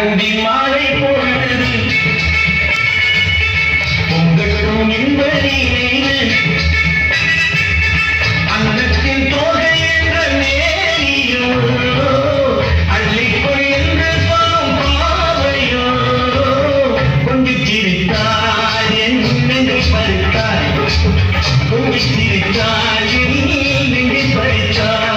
பொன்னந்தி மாலை பொழுது பொங்கட்டும் என்பதை அன்னத்தின் தோகை என்ற நேரியோ அள்ளிக்கொள் என்று சொல்லும் பாவையோ கொஞ்சம் சிரித்தாய் என் நெஞ்சை பறித்தாய் கொஞ்சம் சிரித்தாய் என் நெஞ்சை பறித்தாய்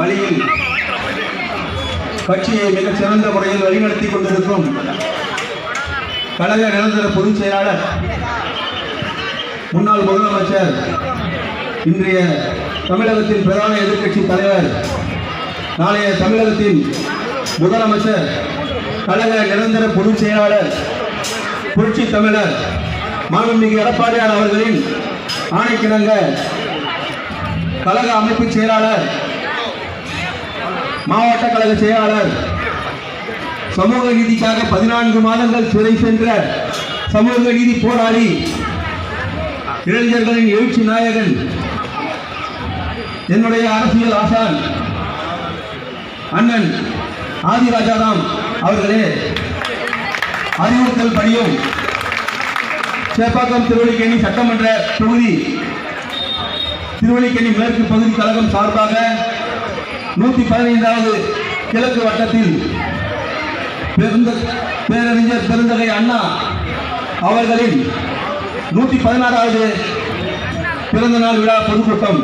வழியில் கட்சியை மிக சிறந்த முறையில் வழிநடத்தி கொண்டிருக்கும் கழக நிரந்தர பொதுச் செயலாளர் முன்னாள் முதலமைச்சர் இன்றைய தமிழகத்தின் பிரதான எதிர்க்கட்சி தலைவர் நாளைய தமிழகத்தின் முதலமைச்சர் கழக நிரந்தர பொதுச் செயலாளர் புரட்சி தமிழர் மாண்புமிகு எடப்பாடியார் அவர்களின் ஆணைக்கிணங்க கழக அமைப்பு செயலாளர் மாவட்ட கழக செயலாளர் சமூக நீதிக்காக 14 மாதங்கள் சிறை சென்ற சமூக நீதி போராளி இளைஞர்களின் எழுச்சி நாயகன் என்னுடைய அரசியல் ஆசான் அண்ணன் ஆதிராஜாராம் அவர்களே, அறிவுறுத்தல் பணியும் சேப்பாக்கம் திருவல்லிக்கேணி சட்டமன்ற தொகுதி திருவல்லிக்கேணி மேற்கு பகுதி கழகம் சார்பாக 115வது கிழக்கு வட்டத்தில் பேரறிஞர் பெருந்தகை அண்ணா அவர்களின் 116வது பிறந்த நாள் விழா பொதுக்கூட்டம்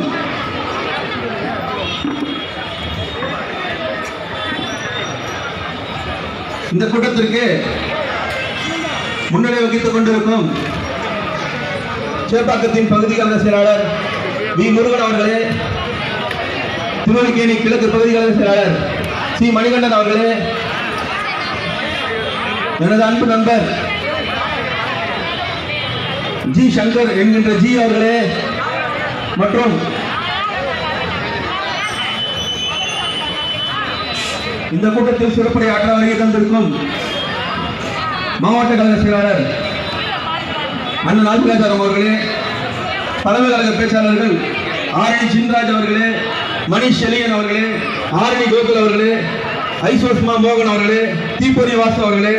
இந்த கூட்டத்திற்கு முன்னிலை வகித்துக் கொண்டிருக்கும் சேப்பாக்கத்தின் பகுதி கழக செயலாளர் வி முருகன் அவர்களே, திருவல்லிக்கேணி கிழக்கு பகுதி கழக செயலாளர் சி மணிகண்டன் அவர்களே, எனது அன்பு நண்பர் ஜி சங்கர் என்கின்ற ஜி அவர்களே மற்றும் இந்த கூட்டத்தில் சிறப்புரை ஆற்ற வருகை தந்திருக்கும் மாவட்ட கழக செயலாளர் அண்ணன் ஆதிராஜாராம் அவர்களே, தலைமை கழக பேச்சாளர்கள் ஆரணி சின்ராஜ் அவர்களே, மணிஷ் செலியன் அவர்களே, ஆரணி கோகுல் அவர்களே, ஐசோஸ்மா மோகன் அவர்களே, தீப்பொறி வாசு அவர்களே,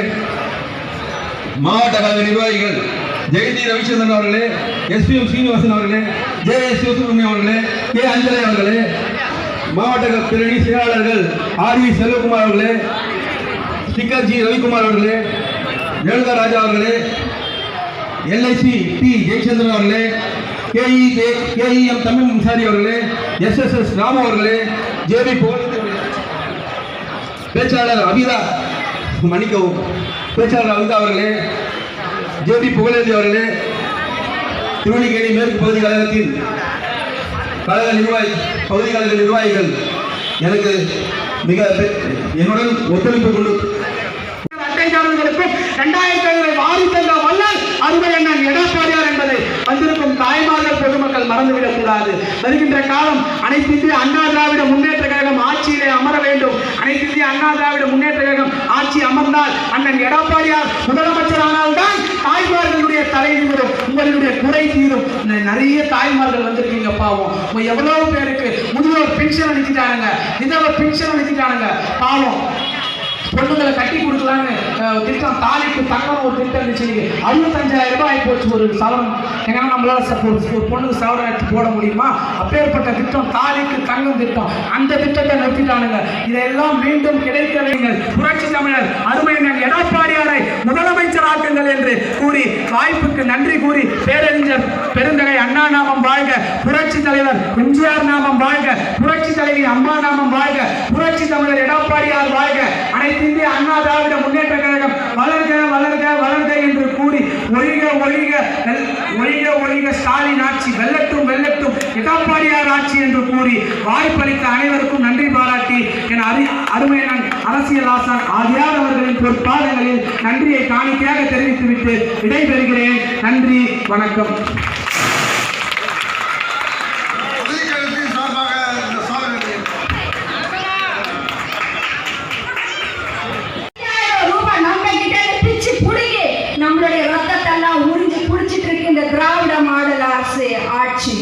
மாவட்ட கழக நிர்வாகிகள் ஜெயந்தி ரவிச்சந்திரன் அவர்களே, எஸ்பிஎம் சீனிவாசன் அவர்களே, ஜே எஸ் சிவசுப்ரமணியம் அவர்களே, கே அஞ்சலை அவர்களே, மாவட்ட பிரணி செயலாளர்கள் ஆர்வி செல்வகுமார் அவர்களே, ஸ்டிக்கர் ஜி ரவிக்குமார் அவர்களே, ரேணுகா ராஜா அவர்களே, எல்ஐசி டி ஜெயச்சந்திரன் அவர்களே, கேஇஎம் தமிழ் முன்சாரி அவர்களே, எஸ்எஸ்எஸ் ராமு அவர்களே, ஜேபி பேச்சாளர் அபிதா மன்னிக்கவும் பேச்சாளர் அபிதா அவர்களே, ஜேபி புகழேந்தி அவர்களே, திருவல்லிக்கேணி மேற்கு பகுதி கழகத்தின் கழக பகுதி கழக நிர்வாகிகள் எனக்கு மிக என்னுடன் ஒத்துழைப்பு கொண்டு அட்டைதாரர்களுக்கும் 2005 வாரி தந்த வல்லல் அருமை அண்ணன் எடப்பாடியார் என்பதை வந்திருக்கும் தாய்மார்கள் பொதுமக்கள் மறந்துவிடக் கூடாது. வருகின்ற காலம் அனைத்து இந்திய அண்ணா திராவிட முன்னேற்ற கழகம் ஆட்சியிலே அமர வேண்டும். அனைத்து இந்திய அண்ணா திராவிட முன்னேற்ற கழகம் ஆட்சி அமர்ந்தால் அண்ணன் எடப்பாடியார் முதலமைச்சர் ஆனால்தான் தாய்மார்களுடைய தலை நிமிரும், உங்களுடைய குறை தீரும். நிறைய தாய்மார்கள் வந்திருக்கீங்க பாவம். எவ்வளவு பேருக்கு முதியோர் பென்ஷன் அளிச்சுட்டானுங்க, விதவை பென்ஷன் அளிச்சுட்டானுங்க பாவம். பொண்ணுங்களை கட்டி கொடுக்கலான்னு திட்டம், தாலிக்கு தங்கம் ஒரு திட்டம் இருந்துச்சு. 65,000 ரூபாய் ஆகிப்போச்சு ஒரு சவரம். ஏன்னா நம்மளால ஒரு பொண்ணுக்கு சவரம் எடுத்து போட முடியுமா? அப்பேற்பட்ட திட்டம் தாலிக்கு தங்கம் திட்டம், அந்த திட்டத்தை நிறுத்திட்டானுங்க. இதெல்லாம் மீண்டும் கிடைக்க வேண்டும். புரட்சி தமிழர் அருமை எடப்பாடியாரை முதலமைச்சர் ஆக்குங்கள் என்று கூறி வாய்ப்புக்கு நன்றி கூறி பேரறிஞர் பெருந்தகை அண்ணா நாமம் வாழ்க, புரட்சி தலைவர் எம்ஜிஆர் நாமம் வாழ்க, புரட்சி தலைவி அம்மா நாமம் வாழ்க, புரட்சி தமிழர் எடப்பாடியார் வாழ்க, அனைத்து இந்திய அண்ணா திராவிட முன்னேற்ற கழகம் வளர்க வளர்க வளர்க என்று கூறி ஒழிக ஒழிக ஒழிக ஒழிக ஸ்டாலின் ஆட்சி வெல்லட்டும் வெல்லட்டும் எடப்பாடியார் ஆட்சி என்று கூறி வாய்ப்பளித்த அனைவருக்கும் நன்றி பாராட்டி என் அருமை அரசியல் ஆசான் ஆதியார் அவர்களின் பொற்பாதங்களில் நன்றியை காணிக்கையாக தெரிவித்துவிட்டு விடைபெறுகிறேன். நன்றி, வணக்கம்.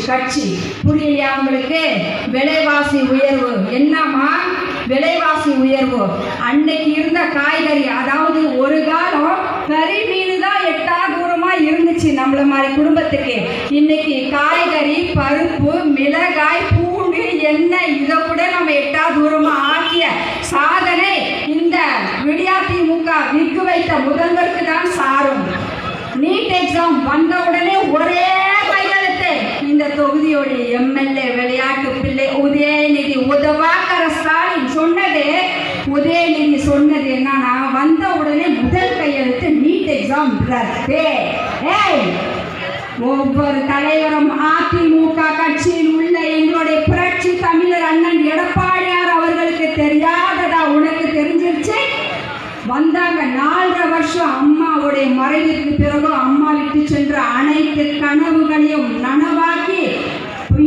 கட்சி புரியலையா உங்களுக்கு? விலைவாசி உயர்வு என்னமா? விலைவாசி உயர்வு அன்னைக்கு இருந்த காய்கறி, அதாவது ஒரு காலம் கறி மீன் தான் எட்டா தூரமா இருந்துச்சு நம்மள மாதிரி குடும்பத்துக்கு. இன்னைக்கு காய்கறி, பருப்பு, மிளகாய், பூண்டு, எண்ணெய் இதை கூட நம்ம எட்டா தூரமா ஆக்கிய சாதனை இந்த விடியா திமுக விக்கு வைத்த முதல்வருக்கு தான் சாரும். நீட் எக்ஸாம் வந்த உடனே ஒரே கையெழுத்து இந்த தொகுதியோடைய எம்எல்ஏ விளையாட்டு பிள்ளை உதயநிதி உதவாக்கர சொன்னது உதயநிதி சொன்னது என்னன்னா, வந்த உடனே முதல் கையெழுத்து நீட் எக்ஸாம் ரத்து. ஏய், ஒவ்வொரு தலைவரும் அதிமுக கட்சியில் உள்ள எங்களுடைய புரட்சி தமிழர் அண்ணன் எடப்பாடியார் அவர்களுக்கு தெரியாததா? உனக்கு தெரிஞ்சிருச்சு. வந்தாங்க 4.5 வருஷம். அம்மாவுடைய மறைவிற்கு பிறகு அம்மா விட்டு சென்ற அனைத்து கனவுகளையும் நனவாக்கி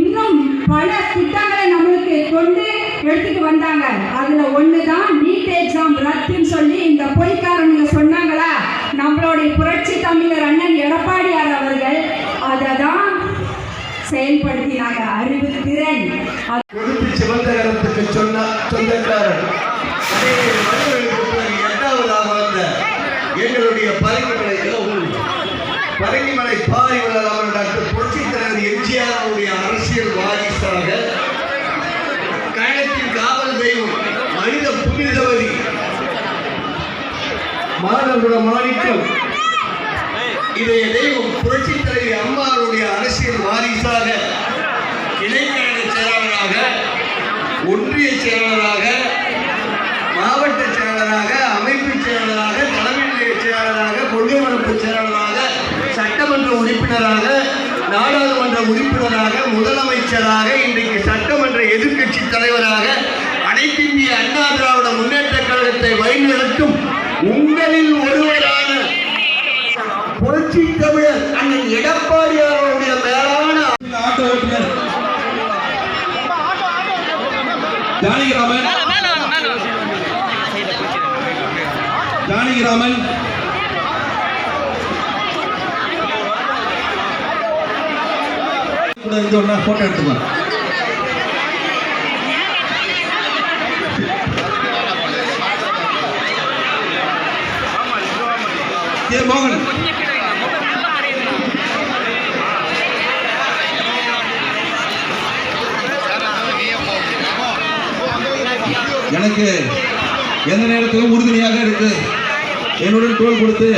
இன்னும் பல திட்டங்களை நம்மளுக்கு கொண்டு எடுத்துட்டு வந்தாங்க. அதுல ஒண்ணுதான் நீட் எக்ஸாம் ரத்துன்னு சொல்லி இந்த பொய்க்காரனுங்க சொன்னாங்களா, நம்மளுடைய புரட்சி தமிழர் அண்ணன் எடப்பாடியார் அவர்கள் அதை தான் செயல்படுத்தினாங்க. அறிவு திறன் கொடுத்து சிவந்த கரத்துக்கு சொந்தக்காரர் எட்டாவதாக வந்த எங்களுடைய பரங்கிமலை பாரி வளராமல் டாக்டர் புரட்சித் தலைவர் எம்ஜிஆருடைய அரசியல் வாரிசாக கழகத்தின் காவல் தெய்வம் மனித புனிதவதி மாணவர்கள மாணிக்கம் இதய தெய்வம் புரட்சித் தலைவி அம்மாவுடைய அரசியல் வாரிசாக இளைஞரணி செயலாளராக, ஒன்றிய செயலாளராக, மாவட்ட செயலாளராக, அமைப்பு செயலாளராக, தலைமை நிலைய செயலாளராக, கொள்கை மரபு செயலாளராக, சட்டமன்ற உறுப்பினராக, நாடாளுமன்ற உறுப்பினராக, முதலமைச்சராக, இன்றைக்கு சட்டமன்ற எதிர்க்கட்சி தலைவராக அனைத்து இந்திய அண்ணா திராவிட முன்னேற்ற கழகத்தை வழிநடத்தும் உங்களில் ஒருவரான புரட்சி தமிழர் அண்ணன் எடப்பாடியாருடைய மேலான ஆட்டோ ஓட்டுநர் ஜானகிராமன் கூட இருந்து ஒண்ணா போட்டோ எடுத்துக்கலாம். மோகன் எனக்கு எந்த நேரத்திலும் உறுதுணையாக இருக்கு. என்னுடன் தோள் கொடுத்து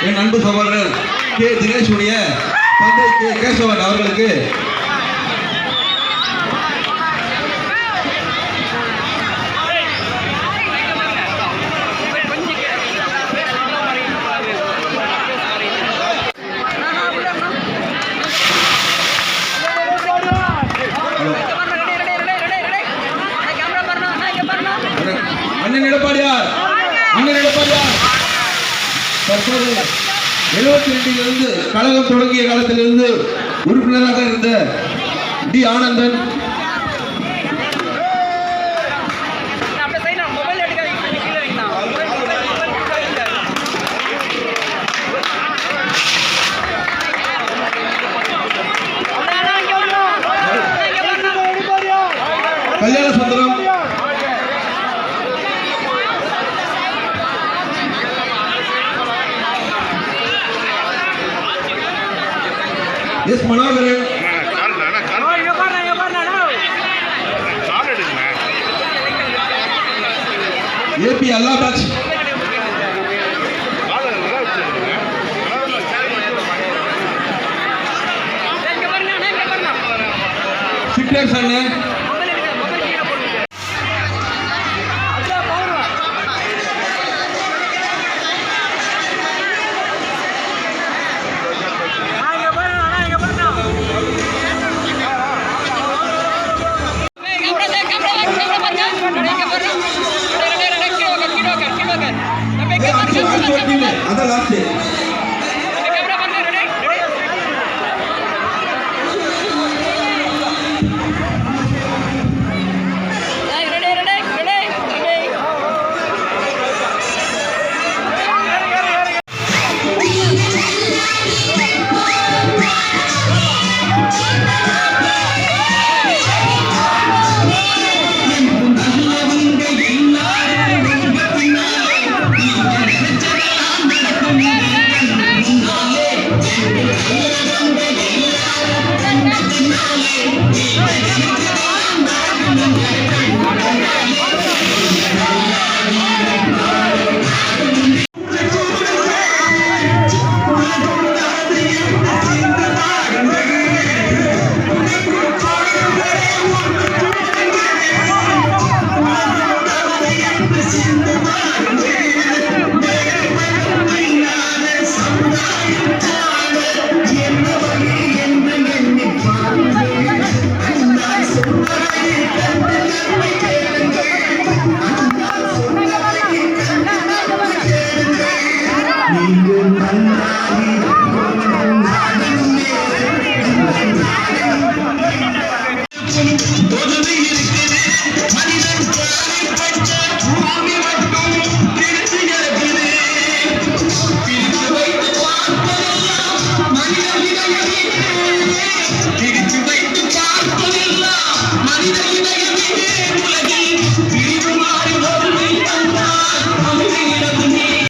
என் அன்பு சகோதரர் கே தினேஷுடைய தந்தை கே கேசவன் அவர்களுக்கு அண்ணன் எடப்பாடியார் தற்போது 72 கழகம் தொடங்கிய காலத்திலிருந்து உறுப்பினராக இருந்த D Anandan, Kalyana Sundaram, S Manoharan, AB அல்லாபாஜ், சிக்னேஷ் அண்ணன்,